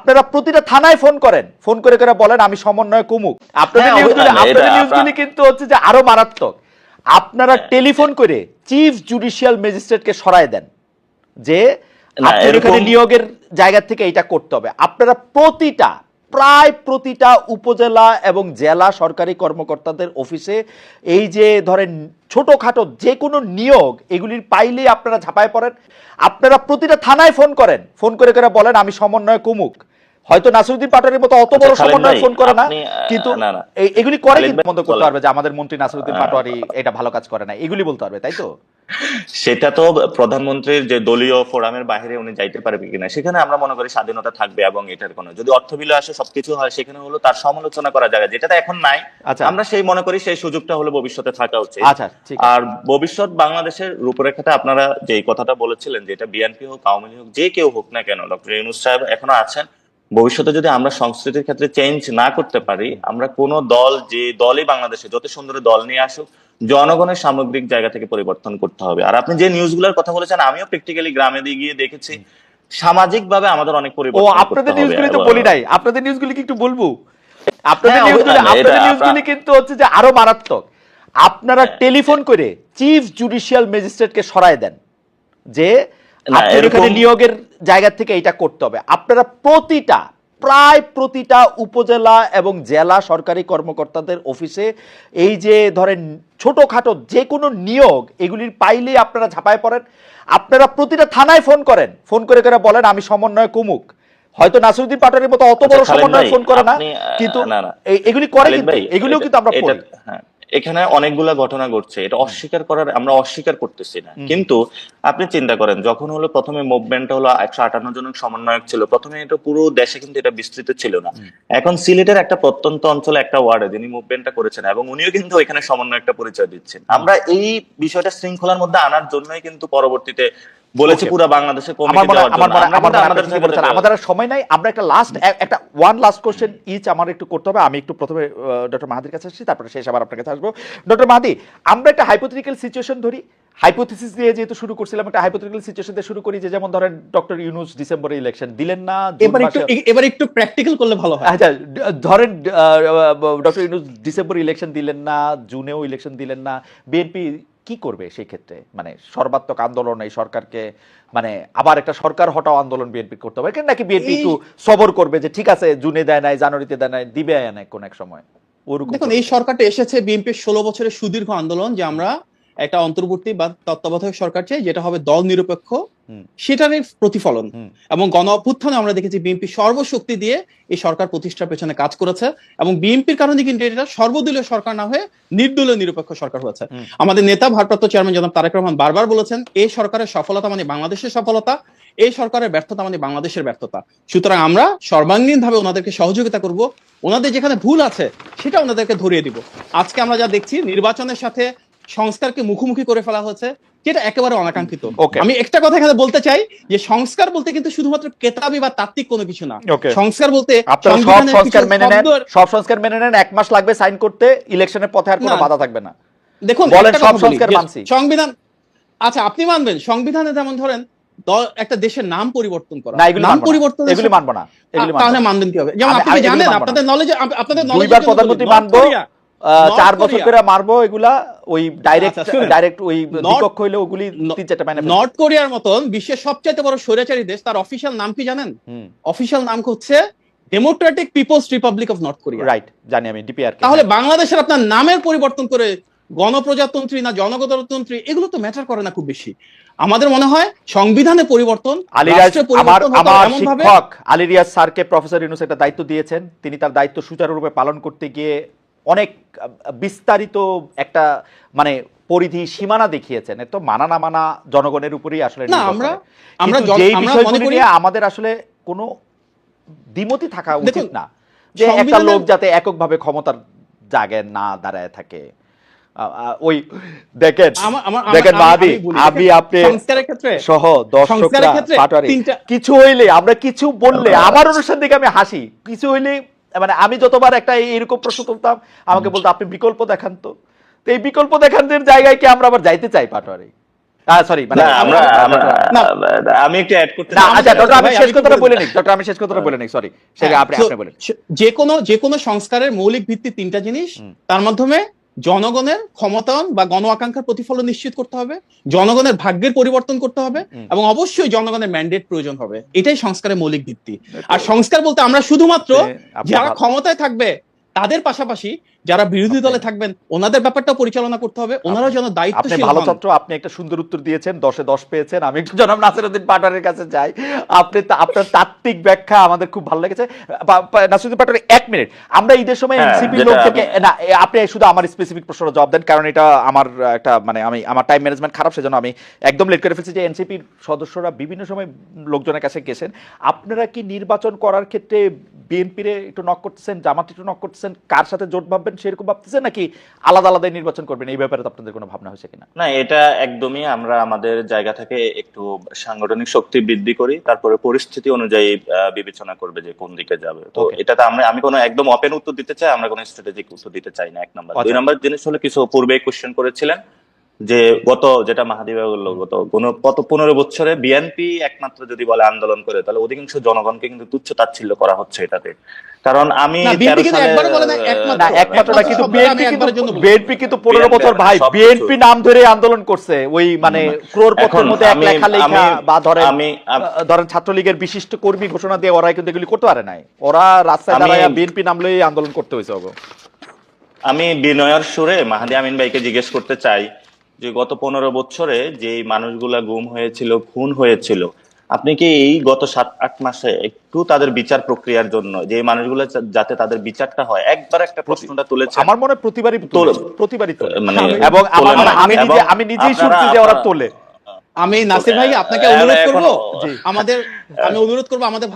আপনারা প্রতিটা থানায় ফোন করেন, ফোন করে করে বলেন আমি সমন্বয় কুমুক। আপনাদের নিউজগুলি কিন্তু হচ্ছে যে আরো মারাত্মক। আপনারা টেলিফোন করে চিফ জুডিশিয়াল ম্যাজিস্ট্রেটকে সরায় দেন যে আপনার এখানে নিয়োগের জায়গা থেকে এটা করতে হবে। আপনারা প্রায় প্রতিটা উপজেলা এবং জেলা সরকারি কর্মকর্তাদের অফিসে এই যে ধরেন ছোটখাটো যে কোনো নিয়োগ এগুলির পাইলেই আপনারা ঝাঁপায় পড়েন। আপনারা প্রতিটা থানায় ফোন করেন, ফোন করে করে বলেন আমি সমন্বয় কুমুক। হয়তো নাসিরউদ্দিন পাটোয়ারির মতো অত বড় সমন্বয় ফোন করে না, কিন্তু এগুলি করে কিন্তু বন্ধ করতে পারবে যে আমাদের মন্ত্রী নাসিরউদ্দিন পাটোয়ারি এটা ভালো কাজ করে না, এগুলি বলতে পারবে, তাই তো? সেটা তো প্রধানমন্ত্রীর যে দলীয় ফোরামের বাইরে উনি যাইতে পারবে কিনা, সেখানে আমরা মনে করি স্বাধীনতা থাকবে এবং এটার কোনো যদি অর্থ বিলে আসে সবকিছু হয়, সেখানে হলো তার সমালোচনা করা যায়, যেটা এখন নাই। আমরা সেই মনে করি সেই সুযোগটা হলো ভবিষ্যতে থাকা উচিত। আর ভবিষ্যৎ বাংলাদেশের রূপরেখাটা আপনারা যে কথাটা বলেছিলেন যে এটা বিএনপি হোক আওয়ামী লীগ হোক যে কেউ হোক না কেন, ডক্টর ইউনূস সাহেব এখনো আছেন। ভবিষ্যতে যদি আমরা সংস্কৃতির ক্ষেত্রে চেঞ্জ না করতে পারি, আমরা কোন দল যে দলই বাংলাদেশে যত সুন্দর দল নিয়ে আসুক, জনগণের সামগ্রিক জায়গা থেকে পরিবর্তন করতে হবে। আর আপনি যে নিউজগুলোর কথা বলেছেন, আমিও প্র্যাকটিক্যালি গ্রামে গিয়ে দেখেছি, সামাজিক ভাবে আমাদের অনেক পরিবর্তন করতে হবে। আপনাদের নিউজগুলি তো বলি নাই, আপনাদের নিউজগুলি কি একটু বলবো? আপনাদের নিউজগুলি কিন্তু হচ্ছে যে আরো মারাত্মক। আপনারা টেলিফোন করে চিফ জুডিশিয়াল ম্যাজিস্ট্রেটকে সরায় দেন যে আপনার এখানে নিয়োগের জায়গা থেকে এটা করতে হবে। আপনারা প্রায় প্রতিটা উপজেলা এবং জেলা সরকারি কর্মকর্তাদের অফিসে এই যে ধরেন ছোটখাটো যে কোনো নিয়োগ এগুলির পাইলেই আপনারা ঝাঁপায় পড়েন। আপনারা প্রতিটা থানায় ফোন করেন, ফোন করে করে বলেন আমি সমন্বয় কুমুক। হয়তো নাসিরউদ্দিন পাটোয়ারির মতো অত বড় সমন্বয় ফোন করে না, কিন্তু এগুলি করে, কিন্তু এগুলিও কিন্তু আমরা পড়ি। এখানে অনেকগুলা ঘটনা ঘটছে, এটা অস্বীকার করার আমরা অস্বীকার করতেছি না, কিন্তু আপনি চিন্তা করেন যখন হলো প্রথমে মুভমেন্টটা হলো 158 জন সমন্বয়ক ছিল, প্রথমে এটা পুরো দেশে কিন্তু এটা বিস্তৃত ছিল না। এখন সিলেটের একটা প্রত্যন্ত অঞ্চলে একটা ওয়ার্ডে যিনি মুভমেন্টটা করেছেন এবং উনিও কিন্তু এখানে সমন্বয়কটা পরিচয় দিচ্ছেন। আমরা এই বিষয়টা শৃঙ্খলার মধ্যে আনার জন্যই কিন্তু পরবর্তীতে বলেছি পুরো বাংলাদেশে কমিটি দেওয়ার জন্য। আমাদের আর সময় নাই, আমরা একটা ওয়ান লাস্ট কোশ্চেন ইচ আমার একটু করতে হবে। আমি একটু প্রথমে ডক্টর মাহাদির কাছে আসছি, তারপরে শেষ আবার আপনার কাছে আসবো। ডক্টর মাহাদি, আমরা একটা হাইপোথেটিক্যাল সিচুয়েশন ধরি, হাইপোথিসিস দিয়ে যেহেতু শুরু করছিলাম, একটা হাইপোথেটিক্যাল সিচুয়েশন দিয়ে শুরু করি যে যেমন ধরেন ডক্টর ইউনূস ডিসেম্বরে ইলেকশন দিলেন না, এবার একটু প্র্যাকটিক্যাল করলে ভালো হয়। আচ্ছা ধরেন ডক্টর ইউনূস ডিসেম্বরে ইলেকশন দিলেন না, জুনেও ইলেকশন দিলেন না, বিএনপি কি করবে সেই ক্ষেত্রে? মানে সর্বাত্মক আন্দোলন এই সরকারকে, মানে আবার একটা সরকার হটাও আন্দোলন বিএনপি করতে হবে নাকি বিএনপি একটু সবর করবে যে ঠিক আছে জুনে দেয় নাই, জানুয়ারিতে দেয় নাই, দিবে কোন এক সময়? দেখুন, এই সরকারটা এসেছে বিএনপির 16 বছরের সুদীর্ঘ আন্দোলন যে আমরা একটা অন্তর্বর্তী বা তত্ত্বাবধায়ক সরকার চাই যেটা হবে দল নিরপেক্ষ, সেটারই প্রতিফলন। এবং গণ অভ্যুত্থানে আমরা দেখেছি বিএনপি সর্বশক্তি দিয়ে এই সরকার প্রতিষ্ঠার পেছনে কাজ করেছে, এবং বিএনপির কারণে কিন্তু এটা সর্বদলীয় সরকার না হয়ে নির্দলীয় নিরপেক্ষ সরকার হয়েছে। আমাদের নেতা ভারপ্রাপ্ত চেয়ারম্যান জনাব তারেক রহমান বারবার বলেছেন এই সরকারের সফলতা মানে বাংলাদেশের সফলতা, এই সরকারের ব্যর্থতা মানে বাংলাদেশের ব্যর্থতা। সুতরাং আমরা সর্বাঙ্গীন ভাবে ওনাদেরকে সহযোগিতা করব, ওনাদের যেখানে ভুল আছে সেটা ওনাদেরকে ধরিয়ে দিব। আজকে আমরা যা দেখছি নির্বাচনের সাথে সংস্কারকে মুখোমুখি করে ফেলা হচ্ছে, যেটা একেবারে অনাকাঙ্ক্ষিত। আমি একটা কথা এখানে বলতে চাই যে সংস্কার বলতে কিন্তু শুধুমাত্র কেতাবি বা তাত্ত্বিক কোনো কিছু না। সংস্কার বলতে সব সংস্কার মেনে নেন, 1 মাস লাগবে সাইন করতে, ইলেকশনের পথে আর কোনো বাধা থাকবে না। দেখুন সংবিধান, আচ্ছা আপনি মানবেন সংবিধানে যেমন ধরেন একটা দেশের নাম পরিবর্তন করা, নাম পরিবর্তন, এগুলি মানবো না, তাহলে মানবেন কি হবে? যেমন আপনি জানেন আপনাদের নলেজে, আপনাদের নলেজে দুইবার প্রধানমন্ত্রী মানবো, 4 বছর করে মারবো, এগুলা ওই ডাইরেক্ট ওই বিপক্ষ হইলে ওগুলি 3-4টা মানে। নর্থ কোরিয়ার মতন বিশ্বের সবচাইতে বড় স্বৈরাচারী দেশ, তার অফিশিয়াল নাম কি জানেন? অফিশিয়াল নাম হচ্ছে Democratic People's Republic of North Korea. Right, জানি আমি, ডিপিআর। তাহলে বাংলাদেশের আপনার নামের পরিবর্তন করে গণপ্রজাতন্ত্রী না জনগণতন্ত্রী এগুলো তো ম্যাটার করে না খুব বেশি। আমাদের মনে হয় সংবিধানে পরিবর্তন, আমার শিক্ষক আলী রিয়াজ স্যারকে প্রফেসর ইউনূস একটা দায়িত্ব দিয়েছেন, তিনি তার দায়িত্ব সুচারুরূপে পালন করতে গিয়ে অনেক বিস্তারিত একটা মানে পরিধি সীমানা দেখিয়েছেন। তো মানা না মানা জনগণের উপরেই আসলে আমাদের আসলে কোনো দ্বিমতি থাকা উচিত না যে একটা লোক যাতে এককভাবে ক্ষমতার জায়গায় না দাঁড়ায় থাকে। ওই দেখেন মাহাদি, আমি আপনি সহ দর্শকরা পাটোয়ারি কিছু হইলে, আমরা কিছু বললে আমার অনুষ্ঠান থেকে আমি হাসি, কিছু হইলে মানে আমি যতবার একটা এরকম প্রশ্ন তুলতাম আমাকে বলতো আপনি বিকল্প দেখান তো। এই বিকল্প দেখানোর জায়গায় কি আমরা আবার যাইতে চাই পাটোয়ারি? সরি না, আমি একটু অ্যাড করতে না, চাই। আচ্ছা ডক্টর আমি ভাই, শেষ আমি কথাটা একটু বলে নিই, ডক্টর আমি শেষ কথাটা বলে নিই, সরি সেটা আপনি তো বলেন। যে কোনো সংস্কারের মৌলিক ভিত্তি তিনটা জিনিস, তার মাধ্যমে জনগণের ক্ষমতায়ন বা গণ আকাঙ্ক্ষার প্রতিফলন নিশ্চিত করতে হবে, জনগণের ভাগ্যের পরিবর্তন করতে হবে, এবং অবশ্যই জনগণের ম্যান্ডেট প্রয়োজন হবে। এটাই সংস্কারের মৌলিক ভিত্তি। আর সংস্কার বলতে আমরা শুধুমাত্র যারা ক্ষমতায় থাকবে তাদের পাশাপাশি যারা বিরোধী দলে থাকবেন ওনাদের ব্যাপারটা পরিচালনা করতে হবে, ওনারাও যেন আপনি দায়িত্বশীল ভালো হন। ছাত্র, আপনি একটা সুন্দর উত্তর দিয়েছেন, 10-এ 10 পেয়েছেন। আমি একটু জনাব নাসিরউদ্দিন পাটোয়ারির কাছে যাই। আপনার তাত্ত্বিক ব্যাখ্যা আমাদের খুব ভালো লেগেছে। নাসিরউদ্দিন পাটোয়ারি, 1 মিনিট। আমরা ঈদের সময় এনসিপি লোকদেরকে, না আপনি শুধু আমার স্পেসিফিক প্রশ্নের জবাব দেন, কারণ এটা আমার একটা মানে আমার টাইম ম্যানেজমেন্ট খারাপ, সেজন্য আমি একদম লেট করে ফেলছি। যে এনসিপির সদস্যরা বিভিন্ন সময় লোকজনের কাছে গেছেন, আপনারা কি নির্বাচন করার ক্ষেত্রে বিএনপির একটু নক করতেছেন, জামাত একটু নক করতেছেন, কার সাথে জোট ভাববেন সেরকম ভাবতেছেন, নাকি আলাদা আলাদা নির্বাচন করবেন? এই ব্যাপারে তো আপনাদের কোনো ভাবনা হয়েছে কিনা? না, এটা একদমই আমরা আমাদের জায়গা থেকে একটু সাংগঠনিক শক্তি বৃদ্ধি করি, তারপরে পরিস্থিতি অনুযায়ী বিবেচনা করবে যে কোন দিকে যাবে। তো এটাতে আমি কোনো একদম ওপেন উত্তর দিতে চাই, আমরা কোনো স্ট্র্যাটেজিক উত্তর দিতে চাই না, 1 নাম্বার। 2 নাম্বার জিনিস হলো, কিছু পূর্বে কোশ্চেন করেছিলেন যে যেটা মাহাদি ভাই বললো, গত 15 বছরে বিএনপি একমাত্র যদি বলে আন্দোলন করে, তাহলে অধিকাংশ জনগণকে কিন্তু তুচ্ছ তাচ্ছিল্য করা হচ্ছে এটাতে। কারণ আমি না, বিএনপি কিন্তু একবারও বলে না একমাত্র না, কিন্তু বিএনপি কিন্তু 15 বছর ভাই বিএনপি নাম ধরে আন্দোলন করছে, ওই মানে ক্রোড়পত্রের মধ্যে এক লেখা বা ধরেন ছাত্রলীগের বিশিষ্ট কর্মী ঘোষণা দিয়ে ওরা কিন্তু এগুলি করতে পারে নাই, ওরা রাস্তায় দাঁড়ায় বিএনপি নামলেই আন্দোলন করতে হয়েছে। আমি বিনয়ের সুরে মাহাদি আমিন ভাইকে জিজ্ঞেস করতে চাই যে গত 15 বছরে যে মানুষগুলা গুম হয়েছিল, খুন হয়েছিল, আপনি কি এই গত 7-8 মাসে একটু তাদের বিচার প্রক্রিয়ার জন্য, যে মানুষগুলো যাতে তাদের বিচারটা হয়, একবার একটা প্রশ্নটা তুলেছে? আমার মনে হয় প্রতিবারই তোলে, মানে এবং আমি নিজেই শুনছি যে ওরা তোলে। আমি নাসির ভাই আপনাকে অনুরোধ করবো, আমি অনুরোধ করবো আমাদের